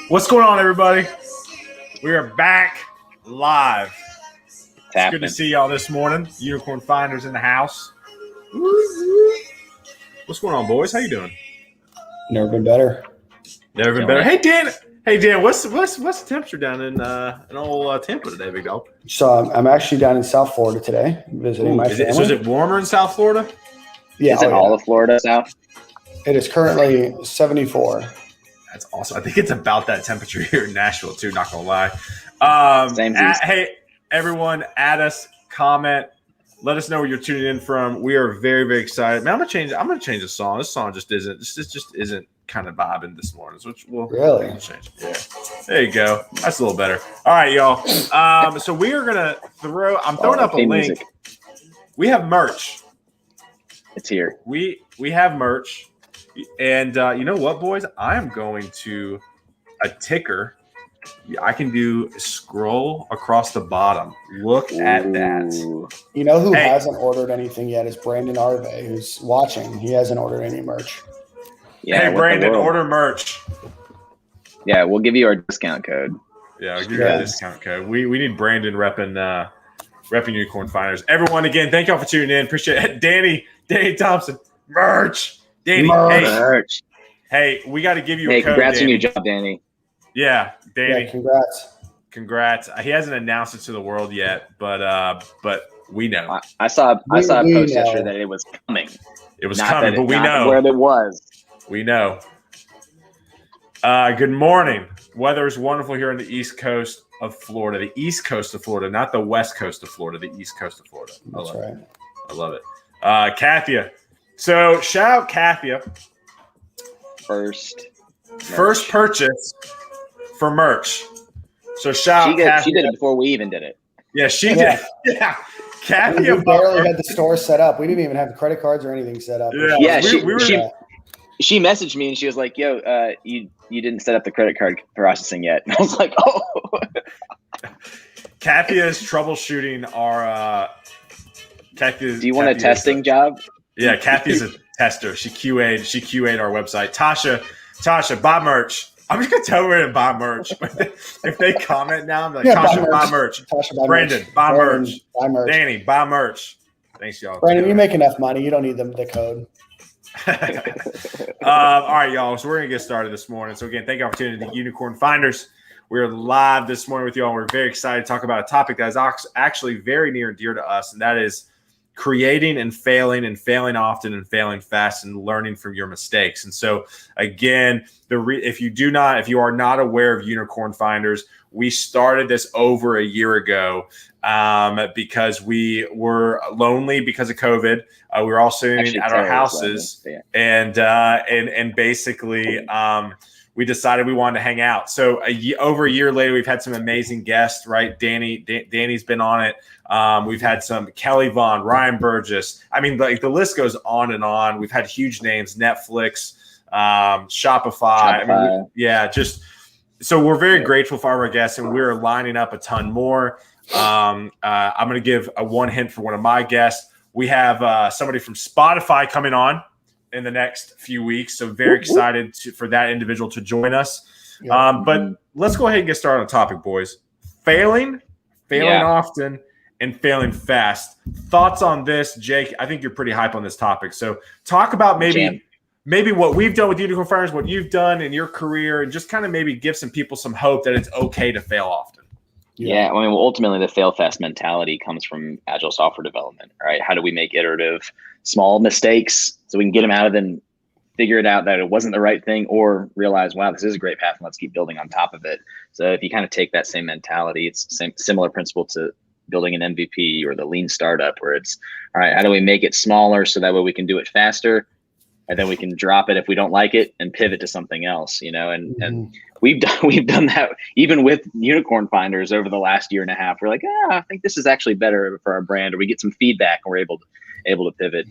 What's going on, everybody? We are back live. It's good to see y'all this morning. Unicorn Finders in the house. What's going on, boys? How you doing? Never been better. Never been better. Hey, Dan. What's the temperature down in old Tampa today, big dog? So I'm actually down in South Florida today, visiting my family. So is it warmer in South Florida? Yeah. Is it all of Florida south? It is currently 74. That's awesome. I think it's about that temperature here in Nashville too. Not gonna lie. Hey, everyone, add us, comment, let us know where you're tuning in from. We are very, very excited. Man, I'm gonna change the song. This song just isn't kind of vibing this morning. So we'll change. Yeah. There you go. That's a little better. All right, y'all. So we are gonna I'm throwing up a link. Music. We have merch. It's here. We have merch. And you know what, boys? I am going to a ticker. I can do scroll across the bottom. Look at that. You know who hasn't ordered anything yet is Brandon Arve, who's watching. He hasn't ordered any merch. Yeah, hey, Brandon, order merch. Yeah, we'll give you our discount code. Yeah, we'll give you a discount code. We need Brandon repping Unicorn Finders. Everyone, again, thank y'all for tuning in. Appreciate it. Danny Thompson, merch. Danny, merch. Hey, we got to give you a code. Congrats Danny. on your job, Danny. Yeah, Danny. Yeah, congrats. He hasn't announced it to the world yet, but we know. I saw a post yesterday that it was coming. It was coming, but we know where it was. We know. Good morning. Weather is wonderful here on the East Coast of Florida. The East Coast of Florida, not the West Coast of Florida. The East Coast of Florida. That's right. I love it. Kathia. So shout out Kathia. First purchase for merch. So shout out Kathia. She did it before we even did it. Yeah, she did. Yeah. Kathia we barely had the store set up. We didn't even have credit cards or anything set up. Yeah, she messaged me and she was like, "Yo, you didn't set up the credit card processing yet." And I was like, "Oh." Kathia is troubleshooting our. Do you want a testing job? Yeah, Kathy's a tester. She QA'd our website. Tasha, buy merch. I'm just gonna tell her to buy merch. If they comment now, I'm like, Tasha, buy merch. Brandon, buy merch. Danny, buy merch. Thanks, y'all. Brandon, you make enough money. You don't need the code. All right, y'all. So we're gonna get started this morning. So again, thank you for tuning in to Unicorn Finders. We're live this morning with you all. We're very excited to talk about a topic that is actually very near and dear to us, and that is creating and failing often and failing fast and learning from your mistakes. And so again, if you are not aware of Unicorn Finders, we started this over a year ago because we were lonely because of COVID. We were all sitting at our houses and basically we decided we wanted to hang out. So over a year later, we've had some amazing guests, right? Danny's been on it. We've had some Kelly Vaughn, Ryan Burgess. I mean, like the list goes on and on. We've had huge names, Netflix, Shopify. I mean, so we're very grateful for our guests, and we're lining up a ton more. I'm going to give one hint for one of my guests. We have somebody from Spotify coming on in the next few weeks. So very excited for that individual to join us. But let's go ahead and get started on the topic, boys. Failing often and failing fast. Thoughts on this, Jake? I think you're pretty hype on this topic. So talk about maybe what we've done with Unicorn Finders, what you've done in your career, and just kind of maybe give some people some hope that it's okay to fail often. Yeah, I mean, ultimately the fail fast mentality comes from agile software development, right? How do we make iterative small mistakes so we can get them out of them, figure it out that it wasn't the right thing, or realize, wow, this is a great path and let's keep building on top of it. So if you kind of take that same mentality, it's similar principle to building an MVP or the lean startup, where it's, all right, how do we make it smaller so that way we can do it faster? And then we can drop it if we don't like it and pivot to something else, and we've done that even with Unicorn Finders over the last year and a half. We're like, I think this is actually better for our brand, or we get some feedback and we're able to pivot.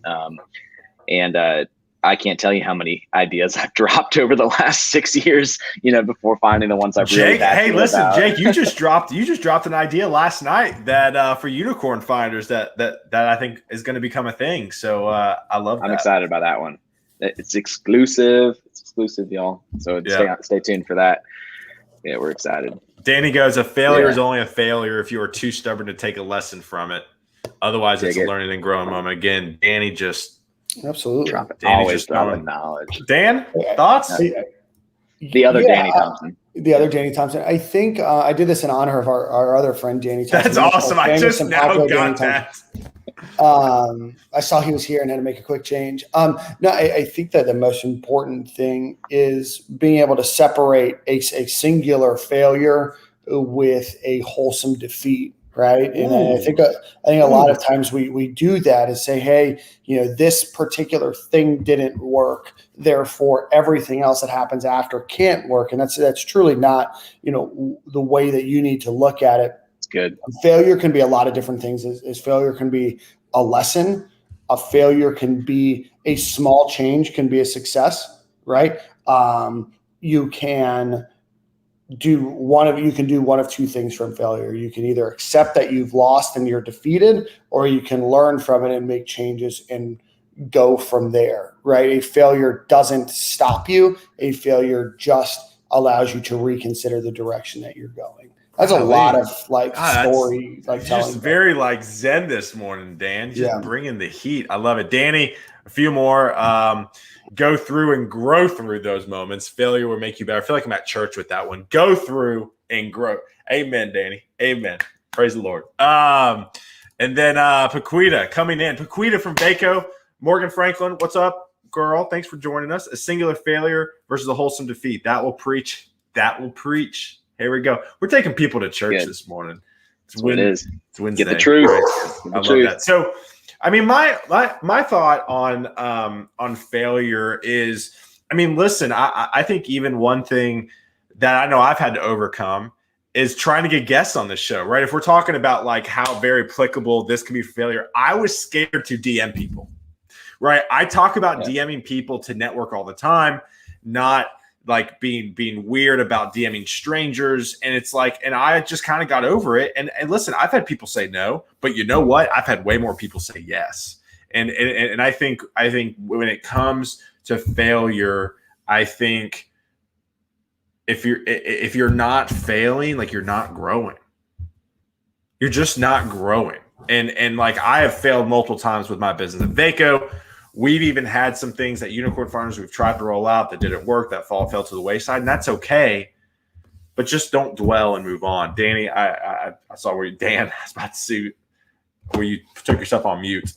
I can't tell you how many ideas I've dropped over the last 6 years, before finding the ones I've really Jake, hey, listen, about. Jake, you just dropped an idea last night that for Unicorn Finders that I think is going to become a thing. So I love that. I'm excited about that one. It's exclusive. It's exclusive, y'all. So stay tuned for that. Yeah, we're excited. Danny goes, a failure is only a failure if you are too stubborn to take a lesson from it. Otherwise, it's a learning and growing moment. Again, Danny just absolutely always dropping knowledge. Dan, thoughts? The other Danny Thompson. The other Danny Thompson. I think I did this in honor of our other friend Danny Thompson. That's awesome. I just now got that. I saw he was here and had to make a quick change. No, I think that the most important thing is being able to separate a singular failure with a wholesome defeat, right? And I think a lot of times we do that is say, hey, this particular thing didn't work, therefore everything else that happens after can't work, and that's truly not the way that you need to look at it. Good. Failure can be a lot of different things. Is failure can be a lesson. A failure can be a small change, can be a success, right? You can do one of two things from failure. You can either accept that you've lost and you're defeated, or you can learn from it and make changes and go from there, right? A failure doesn't stop you. A failure just allows you to reconsider the direction that you're going. That's a lot of story, telling. Just very Zen this morning, Dan. Just bringing the heat. I love it, Danny. A few more. Go through and grow through those moments. Failure will make you better. I feel like I'm at church with that one. Go through and grow. Amen, Danny. Amen. Praise the Lord. And then Paquita coming in. Paquita from Vaco. Morgan Franklin, what's up, girl? Thanks for joining us. A singular failure versus a wholesome defeat. That will preach. That will preach. Here we go. We're taking people to church this morning. It's Wednesday. It's Wednesday. Get the truth. Right? I love that. So, I mean, my thought on failure is, I mean, listen, I think even one thing that I know I've had to overcome is trying to get guests on this show, right? If we're talking about how very applicable this can be for failure, I was scared to DM people, right? I talk about DMing people to network all the time, not being weird about DMing strangers. And it's and I just kind of got over it. And listen, I've had people say no, but you know what? I've had way more people say yes. And I think when it comes to failure, I think if you're not failing, you're not growing. You're just not growing. And I have failed multiple times with my business at Vaco. We've even had some things at Unicorn Farmers we've tried to roll out that didn't work, that fell to the wayside, and that's okay. But just don't dwell and move on. Danny, I saw where Dan, I was about to see where you took yourself on mute.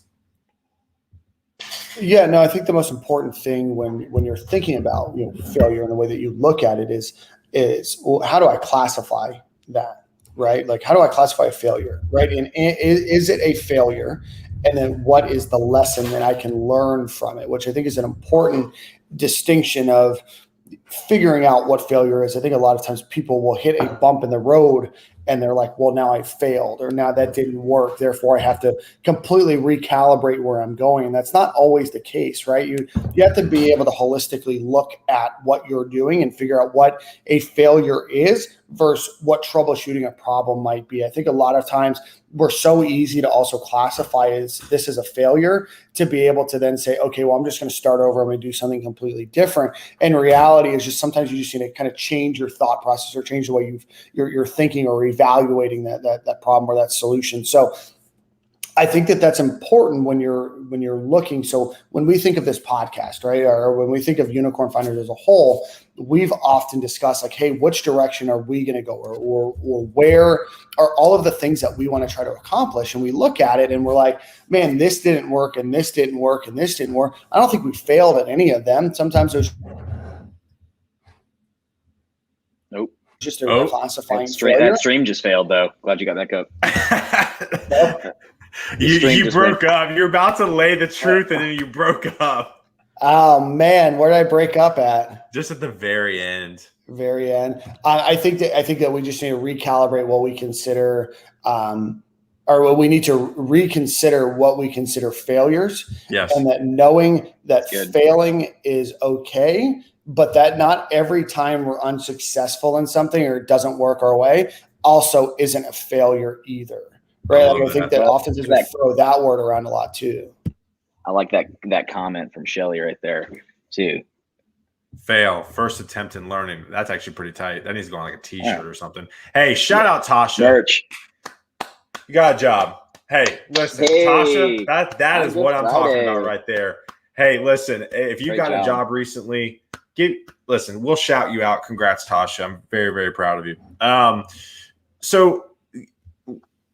Yeah, no, I think the most important thing when you're thinking about failure and the way that you look at it is well, how do I classify that, right? How do I classify a failure, right? And is it a failure? And then what is the lesson that I can learn from it, which I think is an important distinction of figuring out what failure is. I think a lot of times people will hit a bump in the road and they're like, well, now I failed, or now that didn't work, therefore I have to completely recalibrate where I'm going. And that's not always the case, right? You have to be able to holistically look at what you're doing and figure out what a failure is versus what troubleshooting a problem might be. I think a lot of times we're so easy to also classify this as a failure to be able to then say, okay, well, I'm just going to start over. I'm going to do something completely different. And reality is just sometimes you just need to kind of change your thought process or change the way you're thinking or evaluating that problem or that solution. So I think that's important when you're looking. So when we think of this podcast, right, or when we think of Unicorn Finders as a whole, we've often discussed hey, which direction are we going to go, or where are all of the things that we want to try to accomplish? And we look at it and we're like, man, this didn't work, and this didn't work, and this didn't work. I don't think we failed at any of them. Sometimes there's just a classifying failure. That stream just failed, though. Glad you got back up. You broke up. You're about to lay the truth, and then you broke up. Oh man, where did I break up at? Just at the very end. I think that we just need to recalibrate what we consider or we need to reconsider what we consider failures. Yes. And that knowing that Good. failing is okay, but that not every time we're unsuccessful in something or it doesn't work our way also isn't a failure either. Right. I Like, love I think that. that oftentimes we throw that word around a lot too. I like that comment from Shelly right there too. Fail, first attempt in learning. That's actually pretty tight. That needs to go on like a t-shirt or something. Hey, shout out Tasha. Merch. You got a job. Hey, listen, Hey, Tasha, that is what I'm talking Friday. about right there. Hey, listen, if you Great got a job. job recently, listen, we'll shout you out. Congrats, Tasha. I'm very, very proud of you. So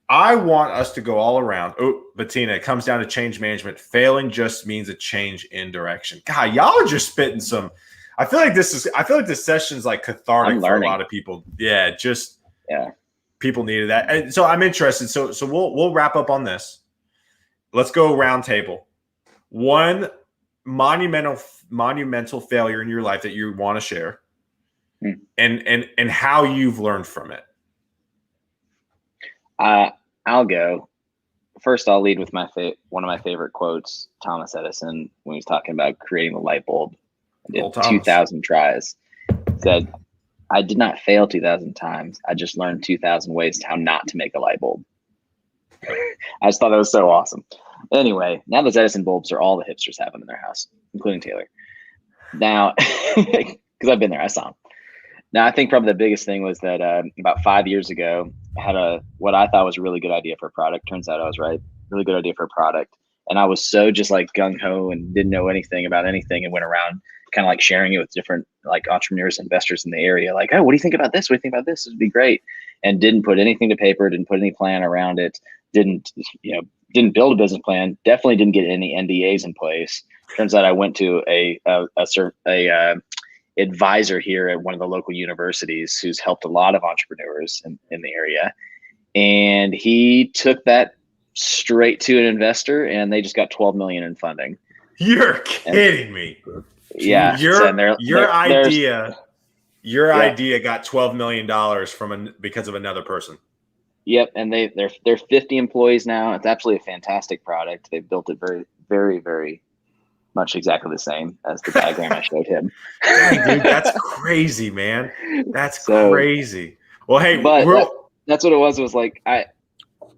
I want us to go all around. Oh, Bettina, it comes down to change management. Failing just means a change in direction. God, y'all are just spitting some. I feel like this session is like cathartic for a lot of people. Yeah, people needed that. And so I'm interested. So we'll wrap up on this. Let's go round table. One monumental failure in your life that you want to share, and how you've learned from it. I'll go first. I'll lead with one of my favorite quotes, Thomas Edison, when he was talking about creating the light bulb. I did 2,000 tries. Said, I did not fail 2,000 times. I just learned 2,000 ways how not to make a light bulb. I just thought that was so awesome. Anyway, now those Edison bulbs are all the hipsters have them in their house, including Taylor. Now, because I've been there, I saw them. Now, I think probably the biggest thing was that about 5 years ago, I had what I thought was a really good idea for a product. Turns out I was right. Really good idea for a product. And I was so just like gung-ho and didn't know anything about anything and went around kind of like sharing it with different like entrepreneurs, investors in the area. Like, oh, what do you think about this? What do you think about this? This would be great. And didn't put anything to paper, didn't put any plan around it. Didn't build a business plan. Definitely didn't get any NDAs in place. Turns out I went to a advisor here at one of the local universities who's helped a lot of entrepreneurs in the area. And he took that straight to an investor and they just got 12 million in funding. You're kidding me. Yeah. Your idea got $12 million because of another person. Yep. And they're 50 employees now. It's absolutely a fantastic product. They've built it very, very, very much exactly the same as the diagram I showed him. Dang, dude, that's crazy, man. That's crazy. Well, hey, that's what it was. It was like, I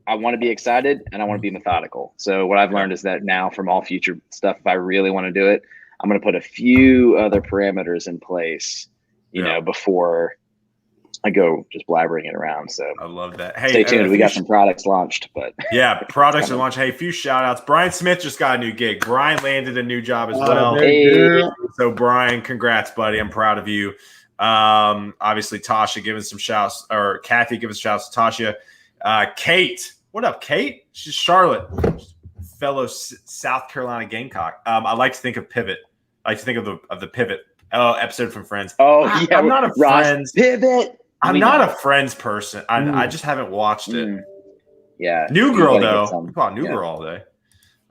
want to be excited and I want to be methodical. So what I've learned is that now from all future stuff, if I really want to do it, I'm going to put a few other parameters in place, before I go just blabbering it around. So I love that. Hey, stay tuned. We got some products launched, but yeah, products are launched. Hey, a few shout outs. Brian Smith just got a new gig. Brian landed a new job as well. Hey. So Brian, congrats, buddy. I'm proud of you. Obviously Tasha giving some shouts, or Kathy giving shouts to Tasha. Kate, what up, Kate? She's Charlotte, fellow South Carolina Gamecock. I like to think of Pivot. I like to think of the Pivot episode from Friends. Oh yeah, I'm not a Friends Pivot. I'm not a Friends person. I just haven't watched it. Yeah. New Girl, though. We call it New Girl all day.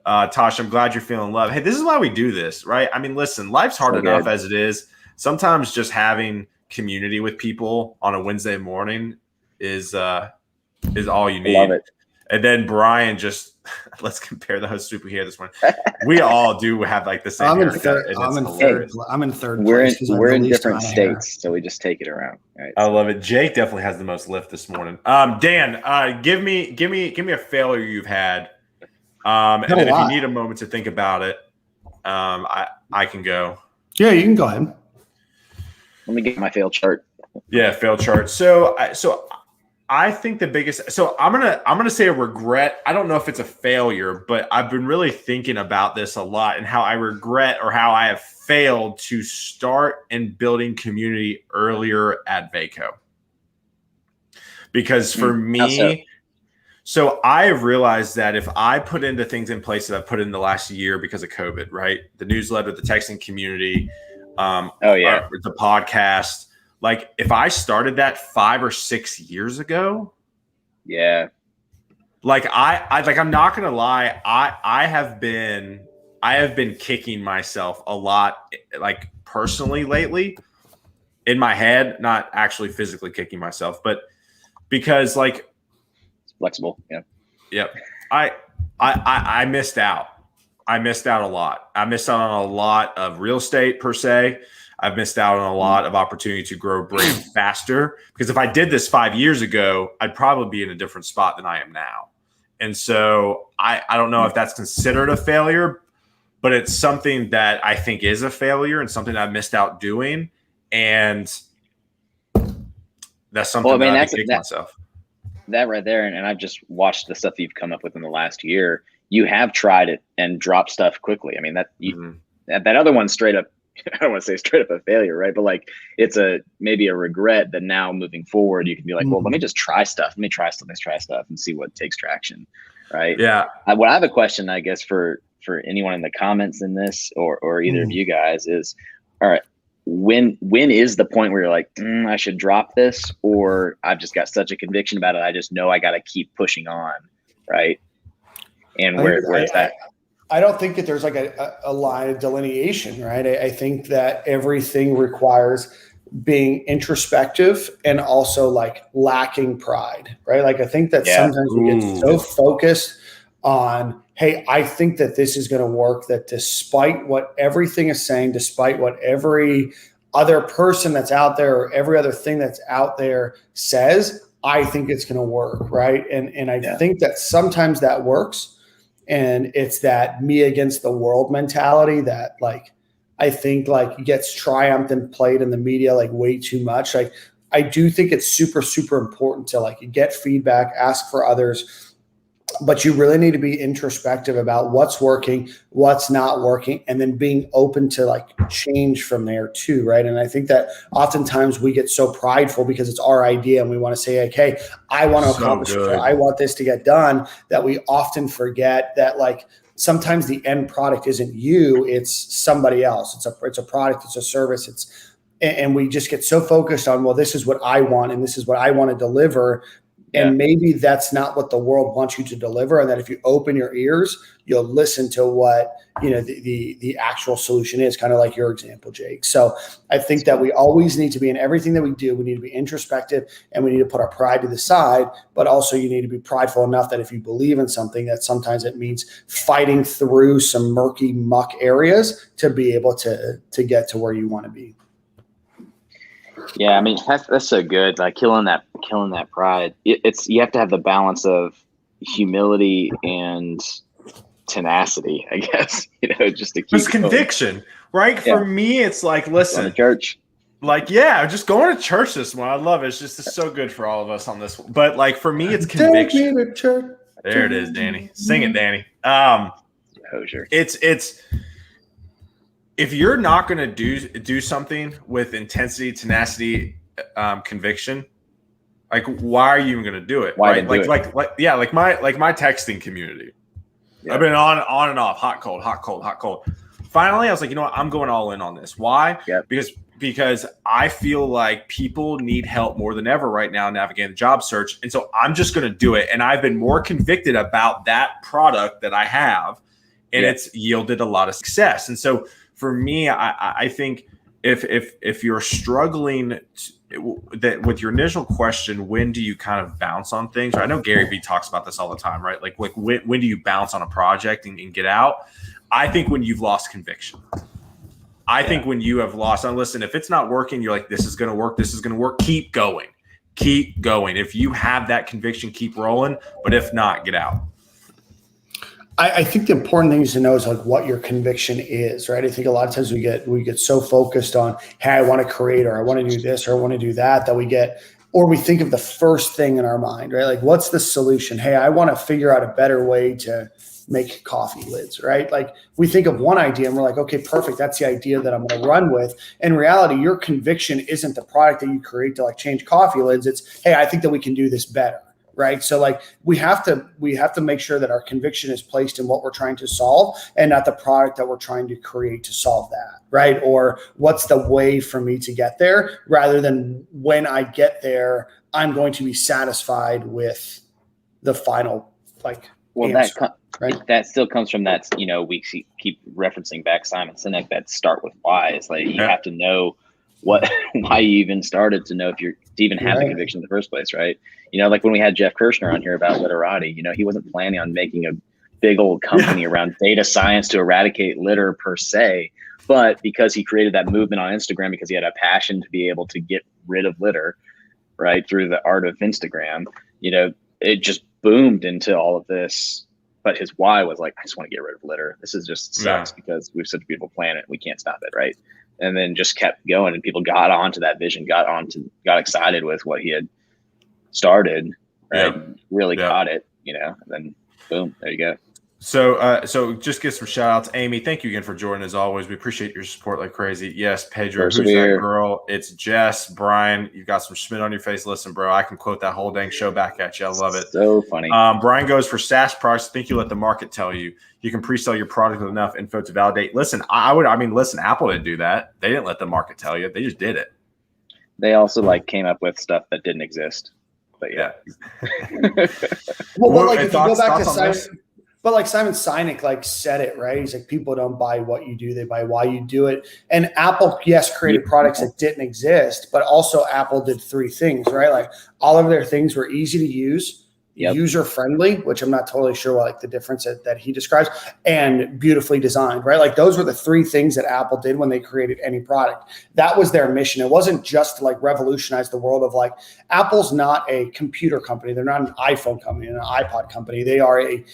Tasha, I'm glad you're feeling love. Hey, this is why we do this, right? I mean, listen, life's hard enough as it is. Sometimes just having community with people on a Wednesday morning is all you need. Love it. And then Brian just let's compare the host super here this morning. We all do have like the same. I'm in third. We're in different states, so we just take it around. Right? I love it. Jake definitely has the most lift this morning. Dan, give me a failure you've had. And then if you need a moment to think about it, I can go. Yeah, you can go ahead. Let me get my fail chart. Yeah, fail chart. So I think the biggest. So I'm gonna say a regret. I don't know if it's a failure, but I've been really thinking about this a lot and how I regret or how I have failed to start and building community earlier at Vaco. Because for me, so I have realized that if I put into things in place that I've put in the last year because of COVID, right? The newsletter, the texting community, the podcast. Like if I started that 5 or 6 years ago, like I'm not gonna lie, I have been kicking myself a lot, like personally lately, in my head, not actually physically kicking myself, but because like it's flexible, Yep. I missed out. I missed out a lot. I missed out on a lot of real estate per se. I've missed out on a lot of opportunity to grow brain faster, because if I did this 5 years ago, I'd probably be in a different spot than I am now. And so I don't know if that's considered a failure, but it's something that I think is a failure and something I've missed out doing. And that's something that I think myself. That right there, and I've just watched the stuff you've come up with in the last year. You have tried it and dropped stuff quickly. I mean, that other one straight up, I don't want to say straight up a failure, right? But like, it's maybe a regret that now moving forward, you can be like, well, let me just try stuff. Let me try stuff and see what takes traction, right? Yeah. I have a question, I guess, for anyone in the comments in this, or either of you guys is, all right, when is the point where you're like, I should drop this, or I've just got such a conviction about it, I just know I got to keep pushing on, right? And where's that? I don't think that there's like a line of delineation, right? I think that everything requires being introspective and also like lacking pride, right? Like I think that sometimes we get so focused on, hey, I think that this is going to work, that despite what everything is saying, despite what every other person that's out there or every other thing that's out there says, I think it's going to work, right? And I think that sometimes that works. And it's that me against the world mentality that like, I think like gets triumphed and played in the media like way too much. Like I do think it's super, super important to like get feedback, ask for others, but you really need to be introspective about what's working, what's not working, and then being open to like change from there too, right? And I think that oftentimes we get so prideful because it's our idea and we want to say, like, hey, I want to accomplish it. I want this to get done, that we often forget that like sometimes the end product isn't you, it's somebody else. It's a product, it's a service, and we just get so focused on, well, this is what I want and this is what I want to deliver. And maybe that's not what the world wants you to deliver. And that if you open your ears, you'll listen to what, the actual solution is, kind of like your example, Jake. So I think that we always need to be in everything that we do. We need to be introspective and we need to put our pride to the side, but also you need to be prideful enough that if you believe in something, that sometimes it means fighting through some murky muck areas to be able to get to where you want to be. Yeah, I mean that's so good. Like killing that pride. It's you have to have the balance of humility and tenacity, I guess. Just to keep. It's conviction, right? Yeah. For me, it's like, listen, going to church. Like, just going to church this one. I love it. It's so good for all of us on this one. But like for me, it's conviction. There it is, Danny. Sing it, Danny. Hosier. It's. If you're not going to do something with intensity, tenacity, conviction, like why are you even going to do it? Why right? Like my texting community. Yeah. I've been on and off, hot, cold. Finally, I was like, you know what? I'm going all in on this. Why? Yeah. Because I feel like people need help more than ever right now navigating the job search, and so I'm just going to do it. And I've been more convicted about that product that I have, and it's yielded a lot of success. And so. For me, I think if you're struggling with your initial question, when do you kind of bounce on things? I know Gary Vee talks about this all the time, right? Like when do you bounce on a project and get out? I think when you've lost conviction. I think when you have lost, and listen, if it's not working, you're like, this is going to work. Keep going. If you have that conviction, keep rolling. But if not, get out. I think the important thing is to know is like what your conviction is, right? I think a lot of times we get so focused on, hey, I want to create, or I want to do this, or I want to do that we think of the first thing in our mind, right? Like, what's the solution? Hey, I want to figure out a better way to make coffee lids, right? Like we think of one idea and we're like, okay, perfect. That's the idea that I'm going to run with. In reality, your conviction isn't the product that you create to like change coffee lids. It's, hey, I think that we can do this better. Right. So like we have to make sure that our conviction is placed in what we're trying to solve and not the product that we're trying to create to solve that. Right. Or what's the way for me to get there, rather than when I get there, I'm going to be satisfied with the final answer, that still comes from that, we keep referencing back Simon Sinek, that start with why. It's like you have to know what why you even started to know if you're to even have the Right. conviction in the first place, right? Like when we had Jeff Kirshner on here about literati, he wasn't planning on making a big old company around data science to eradicate litter per se, but because he created that movement on Instagram because he had a passion to be able to get rid of litter, right, through the art of Instagram, it just boomed into all of this. But his why was like, I just want to get rid of litter. This is just sucks because we have such a beautiful planet. We can't stop it, right? And then just kept going, and people got onto that vision, got excited with what he had started, right? Really caught it, and then boom, there you go. So just give some shout outs. Amy, thank you again for joining as always. We appreciate your support like crazy. Yes, Pedro, who's that girl? It's Jess. Brian, you've got some Schmidt on your face. Listen, bro, I can quote that whole dang show back at you. I love it. So funny. Brian goes, for SaaS products, I think you let the market tell you. You can pre-sell your product with enough info to validate. Listen, listen, Apple didn't do that. They didn't let the market tell you. They just did it. They also came up with stuff that didn't exist. But yeah. Well, if you go back to Simon, but like Simon Sinek said it, right? He's like, people don't buy what you do, they buy why you do it. And Apple, yes, created products that didn't exist, but also Apple did three things, right? Like all of their things were easy to use, user friendly, which I'm not totally sure what the difference that he describes, and beautifully designed, right? Like those were the three things that Apple did when they created any product. That was their mission. It wasn't just to revolutionize the world of Apple's not a computer company. They're not an iPhone company, an iPod company. They are a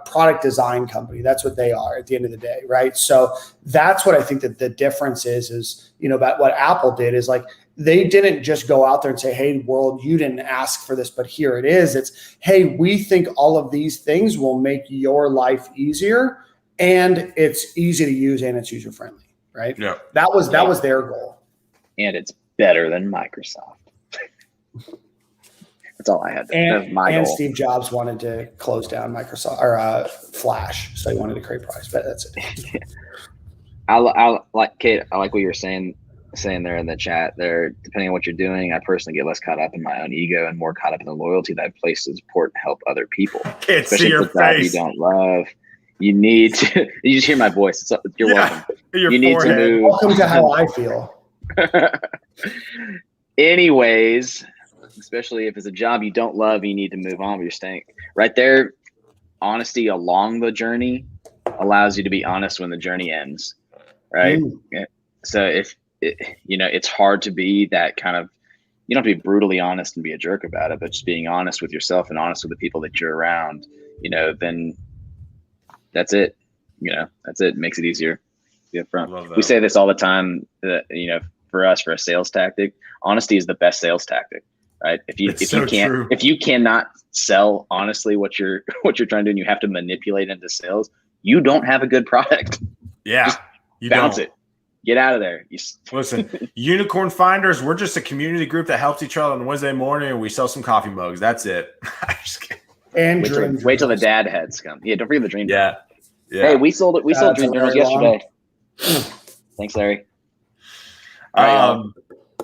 product design company. That's what they are at the end of the day, right? So that's what I think that the difference is about what Apple did is they didn't just go out there and say, hey, world, you didn't ask for this, but here it is. It's, hey, we think all of these things will make your life easier, and it's easy to use and it's user friendly, right? Yeah. That was their goal. And it's better than Microsoft. That's all I had. That's my goal. Steve Jobs wanted to close down Microsoft or Flash, so he wanted to create products, but that's it. I like Kate. I like what you were saying there in the chat. There, depending on what you're doing, I personally get less caught up in my own ego and more caught up in the loyalty that I've placed to support and help other people. Can't see your face. You don't love. You need to. You just hear my voice. You're welcome. Your you forehead. Need to move. Welcome to how I feel. Anyways. Especially if it's a job you don't love, you need to move on, but you're staying right there. Honesty along the journey allows you to be honest when the journey ends, right? So if it's hard to be that kind of, you don't have to be brutally honest and be a jerk about it, but just being honest with yourself and honest with the people that you're around, then that's it. That's it. It makes it easier to be up front. We say this all the time that, for us, for a sales tactic, honesty is the best sales tactic. Right. If you cannot sell honestly what you're trying to do and you have to manipulate into sales, you don't have a good product. Yeah. Just bounce it. Get out of there. Listen, Unicorn Finders, we're just a community group that helps each other on Wednesday morning, and we sell some coffee mugs. That's it. I'm just kidding. And wait till the dad heads come. Yeah, don't forget the dream. Yeah. Hey, we sold dream journals yesterday. Thanks, Larry.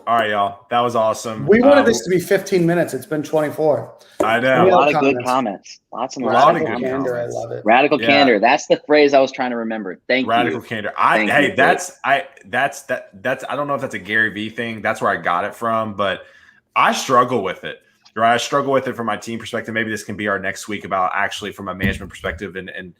All right, y'all. That was awesome. We wanted this to be 15 minutes. It's been 24. I know. A lot of good comments. Lots of radical candor. I love it. Radical candor. That's the phrase I was trying to remember. Thank you. Radical candor. I don't know if that's a Gary Vee thing. That's where I got it from, but I struggle with it. Right? I struggle with it from my team perspective. Maybe this can be our next week about actually from a management perspective and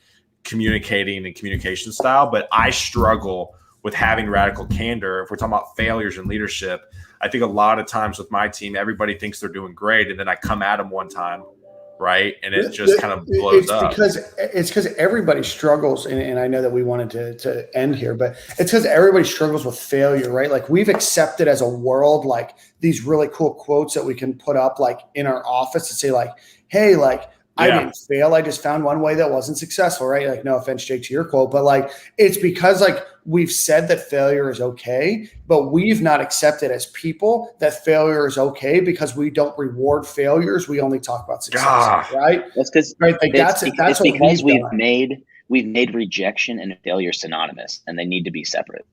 communicating and communication style. But I struggle with having radical candor. If we're talking about failures in leadership, I think a lot of times with my team, everybody thinks they're doing great. And then I come at them one time, right? And it just kind of blows up. It's because everybody struggles. And I know that we wanted to end here, but it's because everybody struggles with failure, right? Like we've accepted as a world, these really cool quotes that we can put up in our office to say hey, I didn't fail. I just found one way that wasn't successful, right? No offense, Jake, to your quote, but it's because we've said that failure is okay, but we've not accepted as people that failure is okay because we don't reward failures. We only talk about success, right? That's because that's because we've made rejection and failure synonymous, and they need to be separate.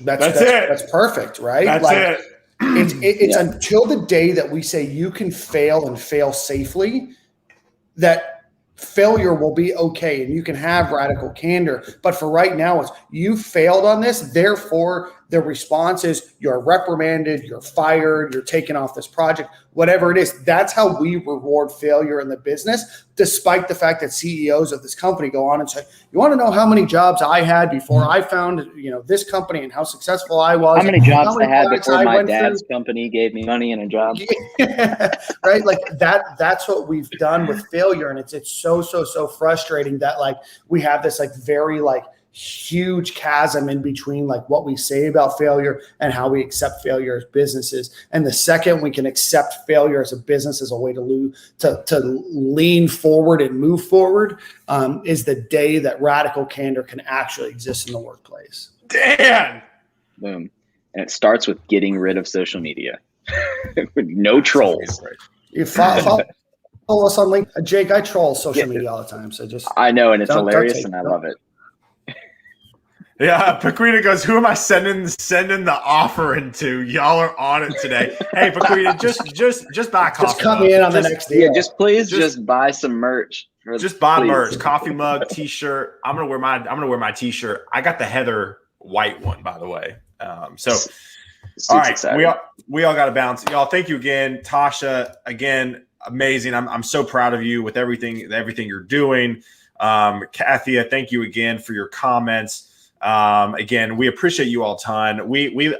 That's it. That's perfect, right? That's it. It's until the day that we say you can fail and fail safely that failure will be okay, and you can have radical candor. But for right now, it's you failed on this. Therefore, the response is you're reprimanded, you're fired, you're taken off this project, whatever it is. That's how we reward failure in the business, despite the fact that CEOs of this company go on and say, you want to know how many jobs I had before I found, this company and how successful I was? How many jobs I had products before I my went dad's through? company gave me money and a job? Right? Like that's what we've done with failure. And it's so frustrating that like we have this like very like huge chasm in between like what we say about failure and how we accept failure as businesses. And the second we can accept failure as a business as a way to lean forward and move forward, is the day that radical candor can actually exist in the workplace. Dan. Boom. And it starts with getting rid of social media. No trolls. You follow us on LinkedIn. Jake, I troll social media all the time. So I know, and it's don't hilarious, take- and I love it. Yeah, Paquita goes, who am I sending the offering to? Y'all are on it today. Hey, Paquita, just buy coffee. Just cut me in on the next deal. Yeah, just buy some merch. Just buy Please. merch, coffee mug, t-shirt. I'm gonna wear my t-shirt. I got the Heather white one, by the way. Suits all right, exciting. we all got to bounce. Y'all, thank you again, Tasha. Again, amazing. I'm so proud of you with everything you're doing. Kathia, thank you again for your comments. Again, we appreciate you all a ton.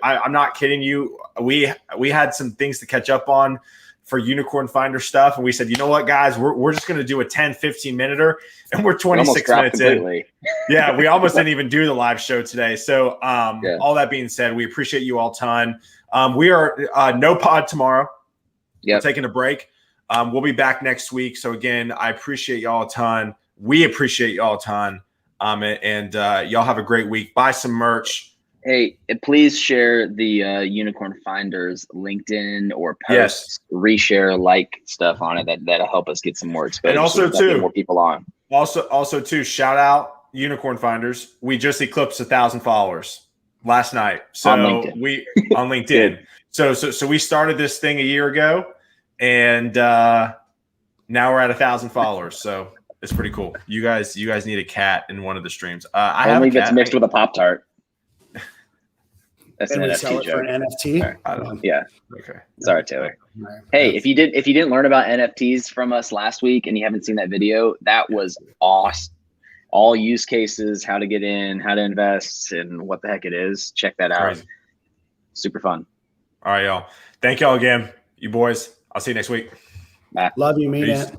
I'm not kidding you. We had some things to catch up on for Unicorn Finder stuff. And we said, you know what, guys, we're just going to do a 10, 15 minuter, and we're 26 minutes in. Yeah. We almost didn't even do the live show today. So, all that being said, we appreciate you all a ton. We are, no pod tomorrow. Yep. We're taking a break. We'll be back next week. So again, I appreciate y'all a ton. We appreciate y'all a ton. And y'all have a great week. Buy some merch. Hey, please share the Unicorn Finders LinkedIn or posts, reshare, like stuff on it. That'll help us get some more exposure. And also so get more people on. Also too, shout out Unicorn Finders. We just eclipsed 1,000 followers last night. So On LinkedIn. On LinkedIn. So we started this thing a year ago, and now we're at 1,000 followers. So it's pretty cool. You guys need a cat in one of the streams. I Only have a if it's cat. mixed with a Pop-Tart. That's And an we sell NFT it for joke. an NFT. I don't know. Yeah. Okay. Sorry, Taylor. Hey, if you didn't learn about NFTs from us last week and you haven't seen that video, that was awesome. All use cases, how to get in, how to invest, and what the heck it is. Check that out. Crazy. Super fun. All right, y'all. Thank y'all again. You boys. I'll see you next week. Love you, mean Peace. it.